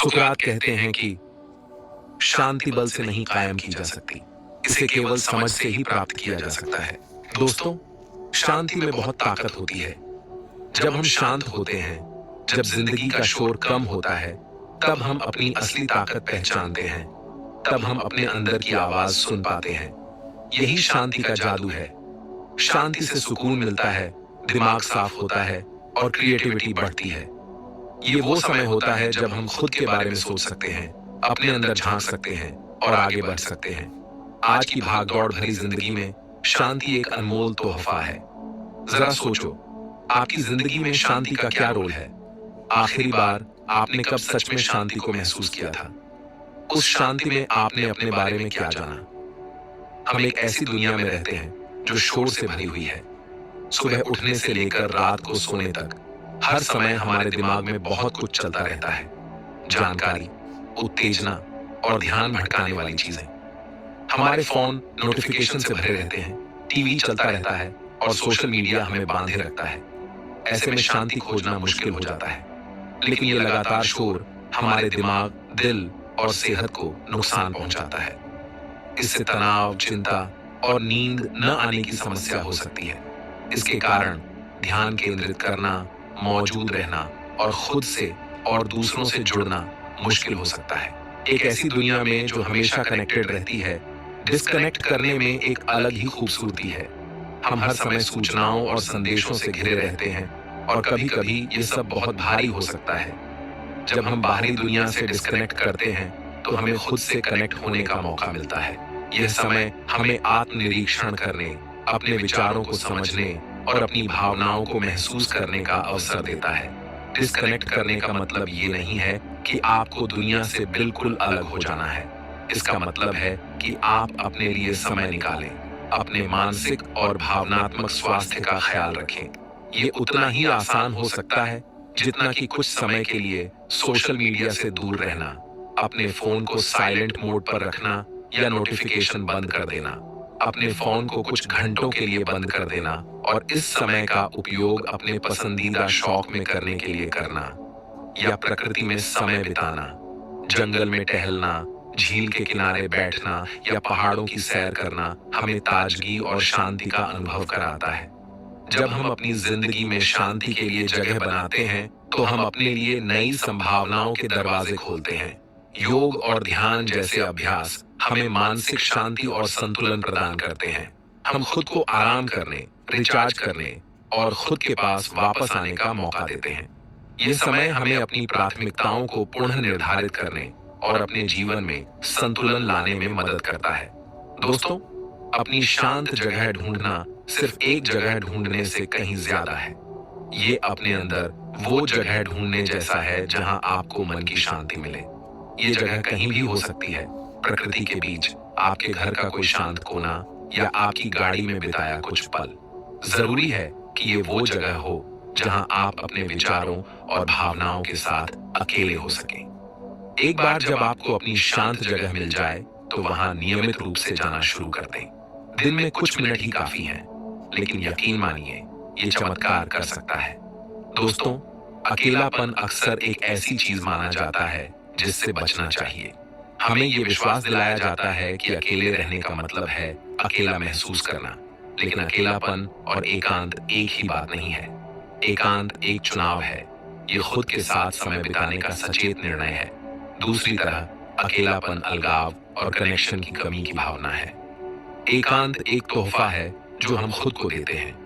सुकरात कहते हैं कि शांति बल से नहीं कायम की जा सकती, इसे केवल समझ से ही प्राप्त किया जा सकता है। दोस्तों, शांति में बहुत ताकत होती है। जब हम शांत होते हैं, जब जिंदगी का शोर कम होता है, तब हम अपनी असली ताकत पहचानते हैं। तब हम अपने अंदर की आवाज सुन पाते हैं। यही शांति का जादू है। शांति से सुकून मिलता है, दिमाग साफ होता है और क्रिएटिविटी बढ़ती है। ये वो समय होता है जब हम खुद के बारे में सोच सकते हैं, अपने अंदर झांक सकते हैं और आगे बढ़ सकते हैं। आज की भागदौड़ भरी जिंदगी में शांति एक अनमोल तोहफा है। जरा सोचो, आपकी जिंदगी में शांति का क्या रोल है? आखिरी बार आपने कब सच में शांति को महसूस किया था? उस शांति में आपने अपने बारे में क्या जाना? हम एक ऐसी दुनिया में रहते हैं जो शोर से भरी हुई है। सुबह उठने से लेकर रात को सोने तक हर समय हमारे दिमाग में बहुत कुछ चलता रहता है। जानकारी, उत्तेजना और ध्यान भटकाने वाली चीजें। हमारे फोन नोटिफिकेशन से भरे रहते हैं, टीवी चलता रहता है और सोशल मीडिया हमें बांधे रखता है। ऐसे में शांति खोजना मुश्किल हो जाता है। लेकिन ये लगातार शोर हमारे दिमाग, दिल और सेहत को नुकसान पहुंचाता है। इससे तनाव, चिंता और नींद न आने की समस्या हो सकती है। इसके कारण ध्यान केंद्रित करना, मौजूद रहना और खुद से और दूसरों से जुड़ना मुश्किल हो सकता है। एक ऐसी दुनिया में जो हमेशा कनेक्टेड रहती है, डिस्कनेक्ट करने में एक अलग ही खूबसूरती है। हम हर समय सूचनाओं और संदेशों से घिरे रहते हैं और कभी-कभी ये सब बहुत भारी हो सकता है। जब हम बाहरी दुनिया से डिस्कनेक्ट करते हैं, तो हमें खुद से कनेक्ट होने का मौका मिलता है। यह समय हमें आत्मनिरीक्षण करने, अपने विचारों को समझने और अपनी भावनाओं को महसूस करने का अवसर देता है। डिस्कनेक्ट करने का मतलब ये नहीं है कि आपको दुनिया से बिल्कुल अलग हो जाना है। इसका मतलब है कि आप अपने लिए समय निकालें, अपने मानसिक और भावनात्मक स्वास्थ्य का ख्याल रखें। ये उतना ही आसान हो सकता है जितना कि कुछ समय के लिए सोशल मीडिया से दूर रहना, अपने फोन को साइलेंट मोड पर रखना या नोटिफिकेशन बंद कर देना, अपने फोन को कुछ घंटों के लिए बंद कर देना और इस समय का उपयोग अपने पसंदीदा शौक में करने के लिए करना, या प्रकृति में समय बिताना, जंगल में टहलना, झील के किनारे बैठना या पहाड़ों की सैर करना हमें ताजगी और शांति का अनुभव कराता है। जब हम अपनी जिंदगी में शांति के लिए जगह बनाते हैं, तो हम अपने लिए नई संभावनाओं के दरवाजे खोलते हैं। योग और ध्यान जैसे अभ्यास हमें मानसिक शांति और संतुलन प्रदान करते हैं। हम खुद को आराम करने, रिचार्ज करने और खुद के पास वापस आने का मौका देते हैं। यह समय हमें अपनी प्राथमिकताओं को पुनः निर्धारित करने और अपने जीवन में संतुलन लाने में मदद करता है। दोस्तों, अपनी शांत जगह ढूंढना सिर्फ एक जगह ढूंढने से कहीं ज्यादा है। ये अपने अंदर वो जगह ढूंढने जैसा है जहां आपको मन की शांति मिले। ये जगह कहीं भी हो सकती है, प्रकृति के बीच, आपके घर का कोई शांत कोना या आपकी गाड़ी में बिताया कुछ पल। जरूरी है कि ये वो जगह हो जहां आप अपने विचारों और भावनाओं के साथ अकेले हो सकें। एक बार जब आपको अपनी शांत जगह मिल जाए, तो वहां नियमित रूप से जाना शुरू कर दें। दिन में कुछ मिनट ही काफी हैं, लेकिन यकीन मानिए, ये चमत्कार कर सकता है। दोस्तों, अकेलापन अक्सर एक ऐसी चीज माना जाता है जिससे बचना चाहिए। हमें ये विश्वास दिलाया जाता है कि अकेले रहने का मतलब है अकेला महसूस करना, लेकिन अकेलापन और एकांत एक ही बात नहीं है। एकांत एक चुनाव है। ये खुद के साथ समय बिताने का सचेत निर्णय है। दूसरी तरह, अकेलापन अलगाव और कनेक्शन की कमी की भावना है। एकांत एक तोहफा है जो हम खुद को देते हैं।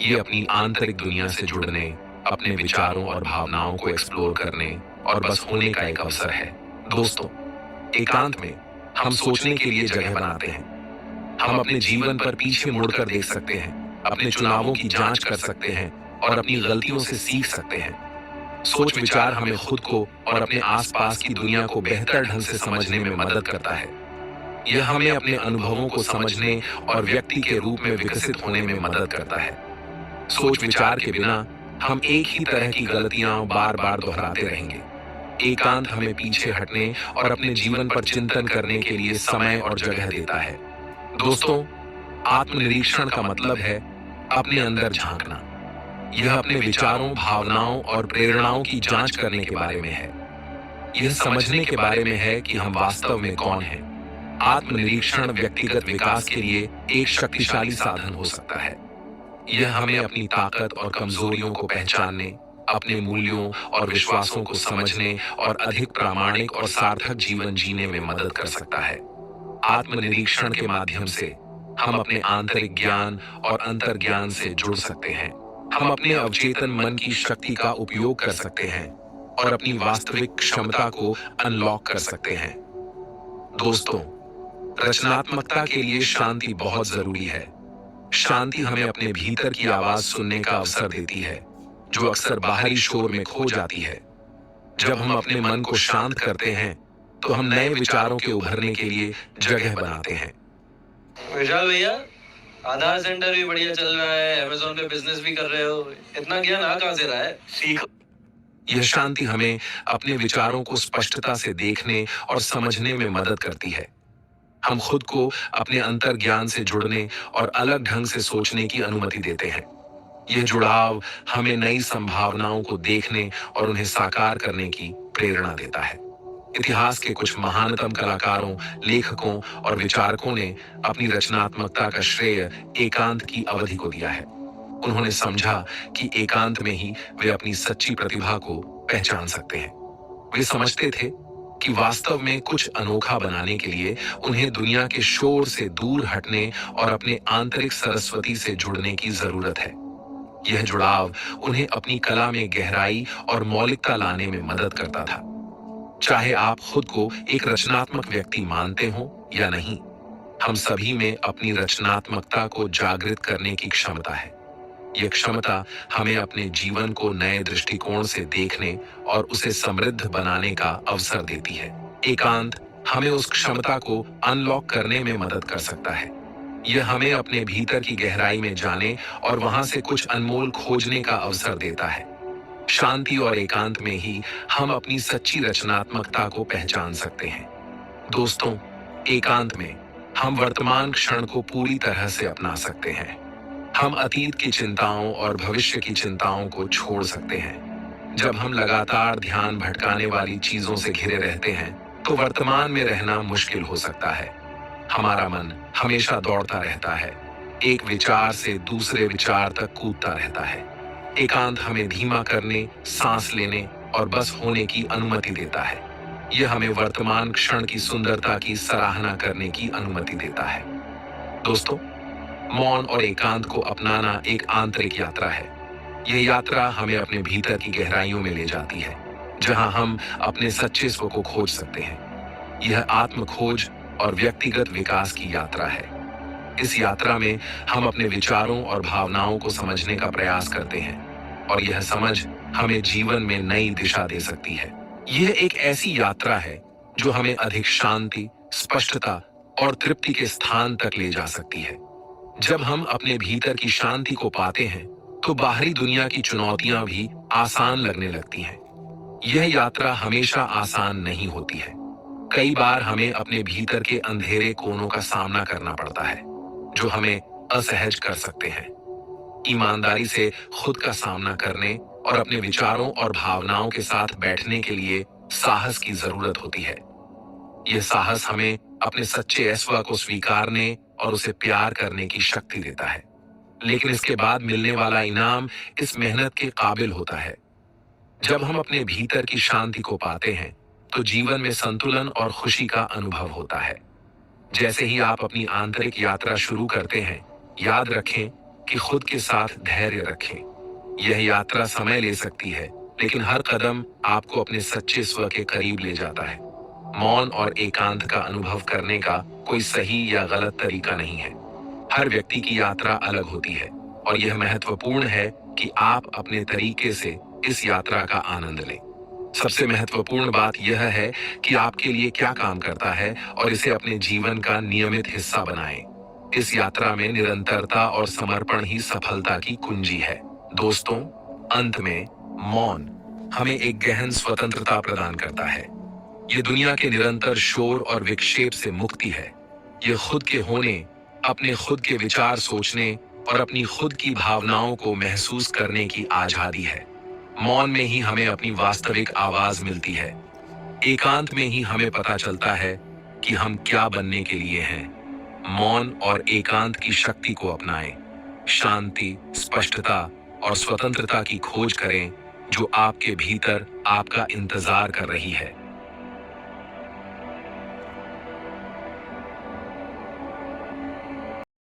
ये अपनी आंतरिक दुनिया से जुड़ने, अपने विचारों और भावनाओं को एक्सप्लोर करने और बस होने का एक अवसर है। दोस्तों, एकांत में हम सोचने के लिए जगह बनाते हैं। हम अपने जीवन पर पीछे मुड़कर देख सकते हैं, अपने चुनावों की जांच कर सकते हैं और अपनी गलतियों से सीख सकते हैं। सोच विचार हमें खुद को और अपने आसपास की दुनिया को बेहतर ढंग से समझने में मदद करता है। यह हमें अपने अनुभवों को समझने और व्यक्ति के रूप में विकसित होने में मदद करता है। सोच विचार के बिना हम एक ही तरह की गलतियां बार बार दोहराते रहेंगे। एकांत हमें पीछे हटने और अपने जीवन पर चिंतन करने के लिए समय और जगह देता है। दोस्तों, आत्मनिरीक्षण का मतलब है अपने अंदर झांकना। यह अपने विचारों, भावनाओं और प्रेरणाओं की जांच करने के बारे में है। यह समझने के बारे में है कि हम वास्तव में कौन हैं। आत्मनिरीक्षण व्यक्तिगत विकास के लिए एक शक्तिशाली साधन हो सकता है। यह हमें अपनी ताकत और कमजोरियों को पहचानने, अपने मूल्यों और विश्वासों को समझने और अधिक प्रामाणिक और सार्थक जीवन जीने में मदद कर सकता है। आत्मनिरीक्षण के माध्यम से हम अपने आंतरिक ज्ञान और अंतर्ज्ञान से जुड़ सकते हैं। हम अपने अवचेतन मन की शक्ति का उपयोग कर सकते हैं और अपनी वास्तविक क्षमता को अनलॉक कर सकते हैं। दोस्तों, रचनात्मकता के लिए शांति बहुत जरूरी है। शांति हमें अपने भीतर की आवाज सुनने का अवसर देती है, जो अक्सर बाहरी शोर में खो जाती है। जब हम अपने मन को शांत करते हैं, तो हम नए विचारों के उभरने के लिए जगह बनाते हैं। विशाल भैया, आधार सेंटर भी बढ़िया चल रहा है, अमेज़न पे बिजनेस भी कर रहे हो, इतना ज्ञान आ कहां से रहा है? सीखो। यह शांति हमें अपने विचारों को स्पष्टता से देखने और समझने में मदद करती है। हम खुद को अपने अंतर्ज्ञान से जुड़ने और अलग ढंग से सोचने की अनुमति देते हैं। यह जुड़ाव हमें नई संभावनाओं को देखने और उन्हें साकार करने की प्रेरणा देता है। इतिहास के कुछ महानतम कलाकारों, लेखकों और विचारकों ने अपनी रचनात्मकता का श्रेय एकांत की अवधि को दिया है। उन्होंने समझा कि एकांत में ही वे अपनी सच्ची प्रतिभा को पहचान सकते हैं। वे समझते थे कि वास्तव में कुछ अनोखा बनाने के लिए उन्हें दुनिया के शोर से दूर हटने और अपने आंतरिक सरस्वती से जुड़ने की जरूरत है। यह जुड़ाव उन्हें अपनी कला में गहराई और मौलिकता लाने में मदद करता था। चाहे आप खुद को एक रचनात्मक व्यक्ति मानते हो या नहीं, हम सभी में अपनी रचनात्मकता को जागृत करने की क्षमता है। यह क्षमता हमें अपने जीवन को नए दृष्टिकोण से देखने और उसे समृद्ध बनाने का अवसर देती है। एकांत हमें उस क्षमता को अनलॉक करने में मदद कर सकता है। यह हमें अपने भीतर की गहराई में जाने और वहां से कुछ अनमोल खोजने का अवसर देता है। शांति और एकांत में ही हम अपनी सच्ची रचनात्मकता को पहचान सकते हैं। दोस्तों, एकांत में हम वर्तमान क्षण को पूरी तरह से अपना सकते हैं। हम अतीत की चिंताओं और भविष्य की चिंताओं को छोड़ सकते हैं। जब हम लगातार ध्यान भटकाने वाली चीजों से घिरे रहते हैं, तो वर्तमान में रहना मुश्किल हो सकता है। हमारा मन हमेशा दौड़ता रहता है, एक विचार से दूसरे विचार तक कूदता रहता है। एकांत हमें धीमा करने, सांस लेने और बस होने की अनुमति देता है। यह हमें वर्तमान क्षण की सुंदरता की सराहना करने की अनुमति देता है। दोस्तों, मौन और एकांत को अपनाना एक आंतरिक यात्रा है। यह यात्रा हमें अपने भीतर की गहराइयों में ले जाती है, जहां हम अपने सच्चे स्व को खोज सकते हैं। यह आत्म खोज और व्यक्तिगत विकास की यात्रा है। इस यात्रा में हम अपने विचारों और भावनाओं को समझने का प्रयास करते हैं और यह समझ हमें जीवन में नई दिशा दे सकती है। यह एक ऐसी यात्रा है जो हमें अधिक शांति, स्पष्टता और तृप्ति के स्थान तक ले जा सकती है। जब हम अपने भीतर की शांति को पाते हैं, तो बाहरी दुनिया की चुनौतियां भी आसान लगने लगती हैं। यह यात्रा हमेशा आसान नहीं होती है। कई बार हमें अपने भीतर के अंधेरे कोनों का सामना करना पड़ता है, जो हमें असहज कर सकते हैं। ईमानदारी से खुद का सामना करने और अपने विचारों और भावनाओं के साथ बैठने के लिए साहस की जरूरत होती है। यह साहस हमें अपने सच्चे स्व को स्वीकारने और उसे प्यार करने की शक्ति देता है। लेकिन इसके बाद मिलने वाला इनाम इस मेहनत के काबिल होता है। जब हम अपने भीतर की शांति को पाते हैं, तो जीवन में संतुलन और खुशी का अनुभव होता है। जैसे ही आप अपनी आंतरिक यात्रा शुरू करते हैं, याद रखें कि खुद के साथ धैर्य रखें। यह यात्रा समय ले सकती है, लेकिन हर कदम आपको अपने सच्चे स्व के करीब ले जाता है। मौन और एकांत का अनुभव करने का कोई सही या गलत तरीका नहीं है। हर व्यक्ति की यात्रा अलग होती है और यह महत्वपूर्ण है कि आप अपने तरीके से इस यात्रा का आनंद लें। सबसे महत्वपूर्ण बात यह है कि आपके लिए क्या काम करता है और इसे अपने जीवन का नियमित हिस्सा बनाएं। इस यात्रा में निरंतरता और समर्पण ही सफलता की कुंजी है। दोस्तों, अंत में मौन हमें एक गहन स्वतंत्रता प्रदान करता है। यह दुनिया के निरंतर शोर और विक्षेप से मुक्ति है। यह खुद के होने, अपने खुद के विचार सोचने और अपनी खुद की भावनाओं को महसूस करने की आजादी है। मौन में ही हमें अपनी वास्तविक आवाज मिलती है। एकांत में ही हमें पता चलता है कि हम क्या बनने के लिए हैं। मौन और एकांत की शक्ति को अपनाएं। शांति, स्पष्टता और स्वतंत्रता की खोज करें जो आपके भीतर आपका इंतजार कर रही है।